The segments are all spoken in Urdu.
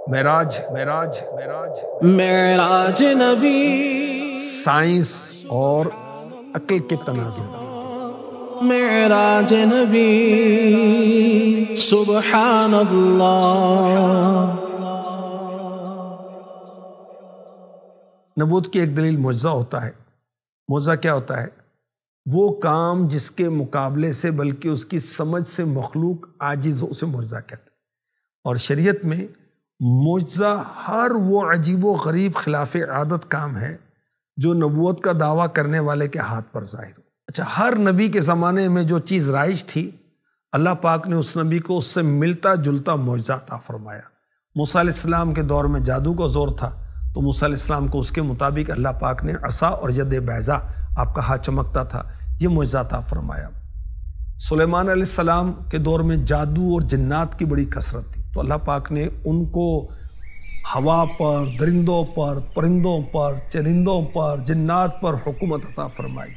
معراج نبی، سائنس اور عقل کے تناظر۔ معراج نبی، سبحان اللہ۔ نبوت کی ایک دلیل معجزہ ہوتا ہے۔ معجزہ کیا ہوتا ہے؟ وہ کام جس کے مقابلے سے بلکہ اس کی سمجھ سے مخلوق عاجز ہو، اسے معجزہ کہتے ہیں۔ اور شریعت میں معجزہ ہر وہ عجیب و غریب خلاف عادت کام ہے جو نبوت کا دعویٰ کرنے والے کے ہاتھ پر ظاہر ہو۔ اچھا، ہر نبی کے زمانے میں جو چیز رائج تھی، اللہ پاک نے اس نبی کو اس سے ملتا جلتا معجزہ عطا فرمایا۔ موسیٰ علیہ السلام کے دور میں جادو کا زور تھا، تو موسیٰ علیہ السلام کو اس کے مطابق اللہ پاک نے عصا اور ید بیضا، آپ کا ہاتھ چمکتا تھا، یہ معجزہ عطا فرمایا۔ سلیمان علیہ السلام کے دور میں جادو اور جنات کی بڑی کثرت تھی، تو اللہ پاک نے ان کو ہوا پر، درندوں پر، پرندوں پر، چرندوں پر، جنات پر حکومت عطا فرمائی۔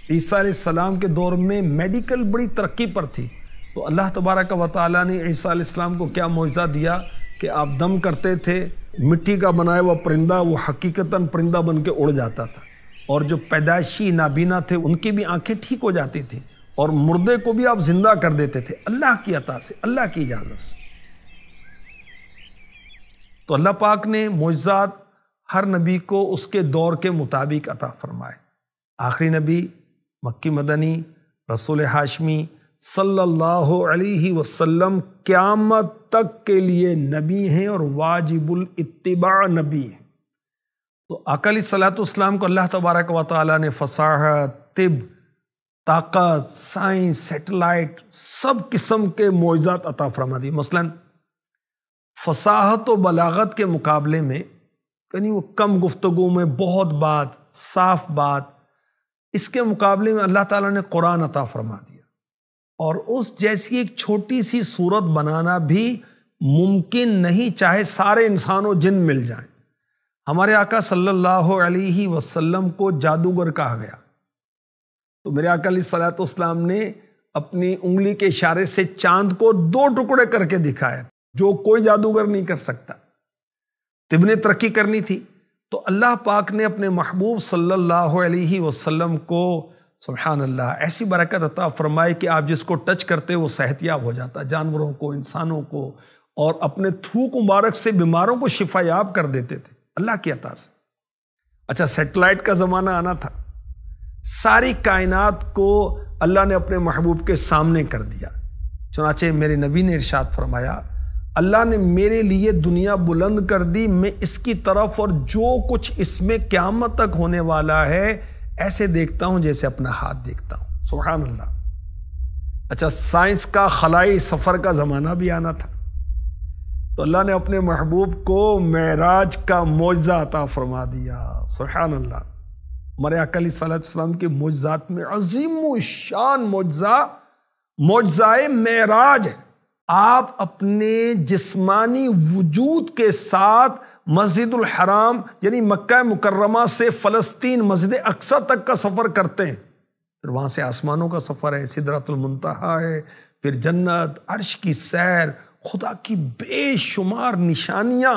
عیسیٰ علیہ السلام کے دور میں میڈیکل بڑی ترقی پر تھی، تو اللہ تبارک و تعالیٰ نے عیسیٰ علیہ السلام کو کیا معجزہ دیا کہ آپ دم کرتے تھے، مٹی کا بنایا ہوا پرندہ وہ حقیقتاً پرندہ بن کے اڑ جاتا تھا، اور جو پیدائشی نابینا تھے ان کی بھی آنکھیں ٹھیک ہو جاتی تھیں، اور مردے کو بھی آپ زندہ کر دیتے تھے اللہ کی عطا سے، اللہ کی اجازت سے۔ تو اللہ پاک نے معجزات ہر نبی کو اس کے دور کے مطابق عطا فرمائے۔ آخری نبی مکی مدنی رسول ہاشمی صلی اللہ علیہ وسلم قیامت تک کے لیے نبی ہیں اور واجب الاتباع نبی ہیں۔ تو آقا علیہ الصلوۃ والسلام کو اللہ تبارک و تعالیٰ نے فصاحت، طب، طاقت، سائنس، سیٹلائٹ، سب قسم کے معجزات عطا فرما دی۔ مثلا فصاحت و بلاغت کے مقابلے میں یعنی وہ کم گفتگو میں بہت بات، صاف بات، اس کے مقابلے میں اللہ تعالیٰ نے قرآن عطا فرما دیا، اور اس جیسی ایک چھوٹی سی صورت بنانا بھی ممکن نہیں چاہے سارے انسان و جن مل جائیں۔ ہمارے آقا صلی اللہ علیہ وسلم کو جادوگر کہا گیا، تو میرے آقا علیہ الصلوۃ والسلام نے اپنی انگلی کے اشارے سے چاند کو 2 ٹکڑے کر کے دکھایا، جو کوئی جادوگر نہیں کر سکتا۔ طب نے ترقی کرنی تھی، تو اللہ پاک نے اپنے محبوب صلی اللہ علیہ وسلم کو سبحان اللہ ایسی برکت عطا فرمائی کہ آپ جس کو ٹچ کرتے وہ صحت یاب ہو جاتا، جانوروں کو، انسانوں کو، اور اپنے تھوک مبارک سے بیماروں کو شفا یاب کر دیتے تھے اللہ کی عطا سے۔ اچھا، سیٹلائٹ کا زمانہ آنا تھا، ساری کائنات کو اللہ نے اپنے محبوب کے سامنے کر دیا۔ چنانچہ میرے نبی نے ارشاد فرمایا، اللہ نے میرے لیے دنیا بلند کر دی، میں اس کی طرف اور جو کچھ اس میں قیامت تک ہونے والا ہے ایسے دیکھتا ہوں جیسے اپنا ہاتھ دیکھتا ہوں۔ سبحان اللہ۔ اچھا، سائنس کا خلائی سفر کا زمانہ بھی آنا تھا، تو اللہ نے اپنے محبوب کو معراج کا معجزہ عطا فرما دیا۔ سبحان اللہ۔ ہمارے آقا علیہ الصلوۃ والسلام کے معجزات میں عظیم الشان معجزہ معراج ہے۔ آپ اپنے جسمانی وجود کے ساتھ مسجد الحرام یعنی مکہ مکرمہ سے فلسطین مسجد اقصی تک کا سفر کرتے ہیں، پھر وہاں سے آسمانوں کا سفر ہے، سدرۃ المنتہا ہے، پھر جنت، عرش کی سیر، خدا کی بے شمار نشانیاں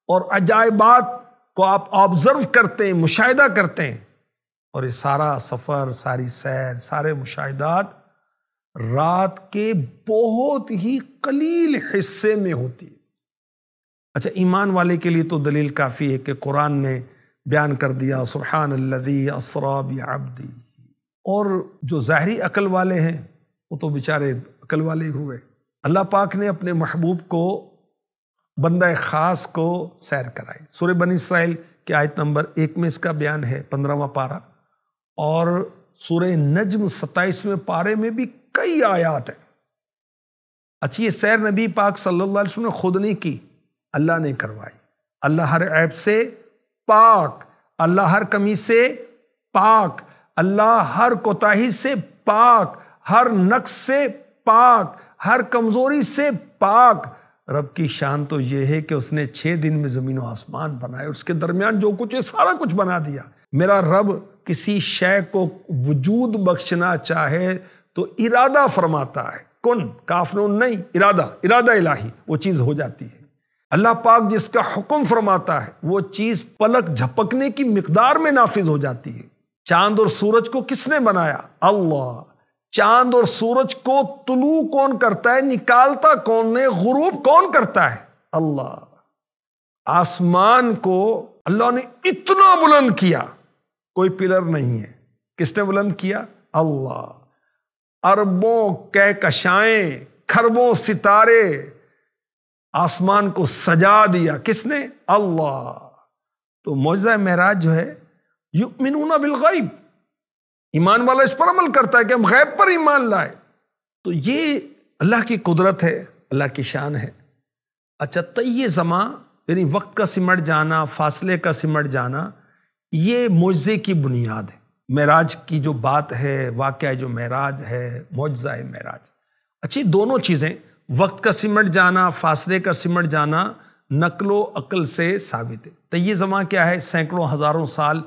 اور عجائبات کو آپ آبزرو کرتے ہیں، مشاہدہ کرتے ہیں، اور یہ سارا سفر، ساری سیر، سارے مشاہدات رات کے بہت ہی قلیل حصے میں ہوتی ہے۔ اچھا، ایمان والے کے لیے تو دلیل کافی ہے کہ قرآن نے بیان کر دیا سبحان الذی اسری بعبدہ، اور جو ظاہری عقل والے ہیں وہ تو بیچارے عقل والے ہوئے۔ اللہ پاک نے اپنے محبوب کو، بندہ خاص کو سیر کرائی۔ سورہ بنی اسرائیل کی آیت نمبر 1 میں اس کا بیان ہے، 15واں پارہ، اور سورہ نجم 27ویں پارے میں بھی کئی آیات ہیں۔ اچھی، یہ سیر نبی پاک صلی اللہ علیہ وسلم نے خود نہیں کی، اللہ نے کروائی۔ اللہ ہر عیب سے پاک، اللہ ہر کمی سے پاک، اللہ ہر کوتاہی سے پاک، ہر نقص سے پاک، ہر کمزوری سے پاک۔ رب کی شان تو یہ ہے کہ اس نے 6 دن میں زمین و آسمان بنائے، اور اس کے درمیان جو کچھ ہے سارا کچھ بنا دیا۔ میرا رب کسی شے کو وجود بخشنا چاہے تو ارادہ فرماتا ہے، کن، کاف نون نہیں، ارادہ الہی، وہ چیز ہو جاتی ہے۔ اللہ پاک جس کا حکم فرماتا ہے وہ چیز پلک جھپکنے کی مقدار میں نافذ ہو جاتی ہے۔ چاند اور سورج کو کس نے بنایا؟ اللہ۔ چاند اور سورج کو طلوع کون کرتا ہے، نکالتا کون ہے، غروب کون کرتا ہے؟ اللہ۔ آسمان کو اللہ نے اتنا بلند کیا، کوئی پلر نہیں ہے، کس نے بلند کیا؟ اللہ۔ اربوں کہکشائیں، کھربوں ستارے، آسمان کو سجا دیا کس نے؟ اللہ۔ تو معجزہ معراج جو ہے، یؤمنون بالغیب، ایمان والا اس پر عمل کرتا ہے کہ ہم غیب پر ایمان لائے۔ تو یہ اللہ کی قدرت ہے، اللہ کی شان ہے۔ اچھا، طی زمان یعنی وقت کا سمٹ جانا، فاصلے کا سمٹ جانا، یہ معجزے کی بنیاد ہے۔ معراج کی جو بات ہے، واقعہ جو معراج ہے، معجزہ معراج، اچھی دونوں چیزیں، وقت کا سمٹ جانا، فاصلے کا سمٹ جانا، نقل و عقل سے ثابت ہے۔ طی زمان کیا ہے؟ سینکڑوں ہزاروں سال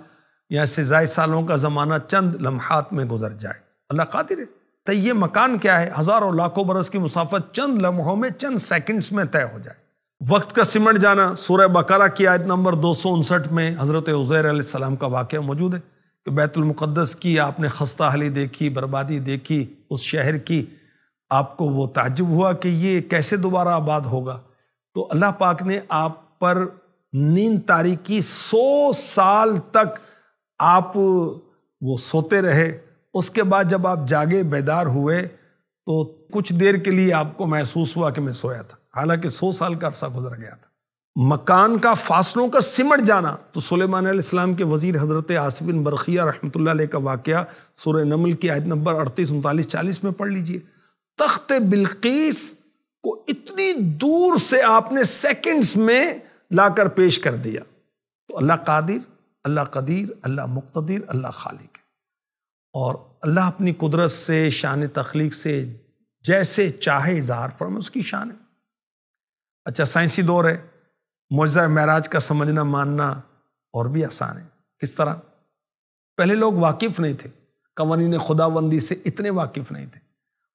یا اس سے زائد سالوں کا زمانہ چند لمحات میں گزر جائے، اللہ قادر ہے۔ طی مکان کیا ہے؟ ہزاروں لاکھوں برس کی مسافت چند لمحوں میں، چند سیکنڈز میں طے ہو جائے۔ وقت کا سمٹ جانا، سورہ بقرہ کی آیت نمبر 259 میں حضرت عزیر علیہ السلام کا واقعہ موجود ہے کہ بیت المقدس کی آپ نے خستہ حالی دیکھی، بربادی دیکھی اس شہر کی، آپ کو وہ تعجب ہوا کہ یہ کیسے دوبارہ آباد ہوگا۔ تو اللہ پاک نے آپ پر نیند طاری کی، 100 سال تک آپ وہ سوتے رہے۔ اس کے بعد جب آپ جاگے، بیدار ہوئے، تو کچھ دیر کے لیے آپ کو محسوس ہوا کہ میں سویا تھا، حالانکہ 100 سال کا عرصہ گزر گیا تھا۔ مکان کا فاصلوں کا سمٹ جانا، تو سلیمان علیہ السلام کے وزیر حضرت آصف بن برقیہ رحمۃ اللہ علیہ کا واقعہ سورہ نمل کی آیت نمبر 38، 39، 40 میں پڑھ لیجئے۔ تخت بلقیس کو اتنی دور سے آپ نے سیکنڈز میں لا کر پیش کر دیا۔ تو اللہ قادر، اللہ قدیر، اللہ مقتدر، اللہ خالق ہے، اور اللہ اپنی قدرت سے، شان تخلیق سے جیسے چاہے اظہار فرمائے، اس کی شان ہے۔ اچھا، سائنسی دور ہے، معجزہ معراج کا سمجھنا ماننا اور بھی آسان ہے۔ کس طرح؟ پہلے لوگ واقف نہیں تھے، قوانین خداوندی سے اتنے واقف نہیں تھے،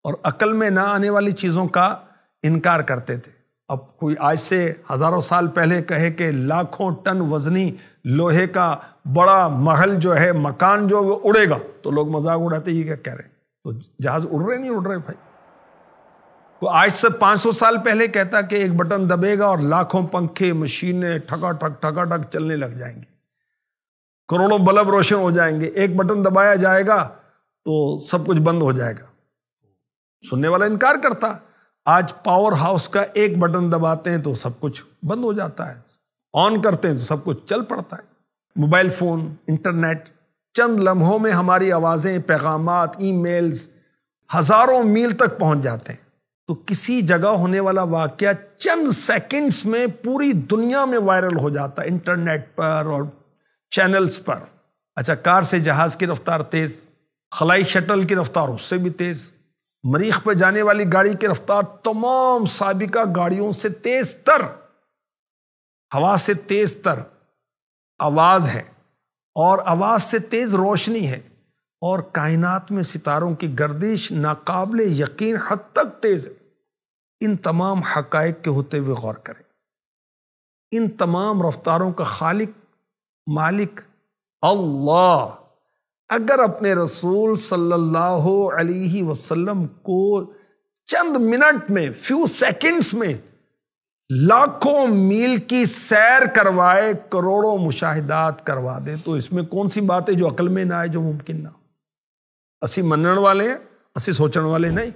اور عقل میں نہ آنے والی چیزوں کا انکار کرتے تھے۔ اب کوئی آج سے ہزاروں سال پہلے کہے کہ لاکھوں ٹن وزنی لوہے کا بڑا محل جو ہے، مکان جو وہ اڑے گا، تو لوگ مذاق اڑاتے، یہ کیا کہہ رہے ہیں؟ تو جہاز اڑ رہے نہیں اڑ رہے بھائی؟ کوئی آج سے 500 سال پہلے کہتا کہ ایک بٹن دبے گا اور لاکھوں پنکھے، مشینیں ٹھکا ٹھک چلنے لگ جائیں گے، کروڑوں بلب روشن ہو جائیں گے، ایک بٹن دبایا جائے گا تو سب کچھ بند ہو جائے گا۔ سننے والا انکار کرتا۔ آج پاور ہاؤس کا ایک بٹن دباتے ہیں تو سب کچھ بند ہو جاتا ہے، آن کرتے ہیں تو سب کچھ چل پڑتا ہے۔ موبائل فون، انٹرنیٹ، چند لمحوں میں ہماری آوازیں، پیغامات، ای میلز ہزاروں میل تک پہنچ جاتے ہیں۔ تو کسی جگہ ہونے والا واقعہ چند سیکنڈز میں پوری دنیا میں وائرل ہو جاتا ہے، انٹرنیٹ پر اور چینلز پر۔ اچھا، کار سے جہاز کی رفتار تیز، خلائی شٹل کی رفتار اس سے بھی تیز، مریخ پہ جانے والی گاڑی کی رفتار تمام سابقہ گاڑیوں سے تیز تر، ہوا سے تیز تر آواز ہے، اور آواز سے تیز روشنی ہے، اور کائنات میں ستاروں کی گردش ناقابل یقین حد تک تیز ہے۔ ان تمام حقائق کے ہوتے ہوئے غور کریں، ان تمام رفتاروں کا خالق، مالک اللہ اگر اپنے رسول صلی اللہ علیہ وسلم کو چند منٹ میں، فیو سیکنڈز میں لاکھوں میل کی سیر کروائے، کروڑوں مشاہدات کروا دے، تو اس میں کون سی بات ہے جو عقل میں نہ آئے، جو ممکن نہ ہو؟ اسی منن والے ہیں، اسی سوچن والے نہیں۔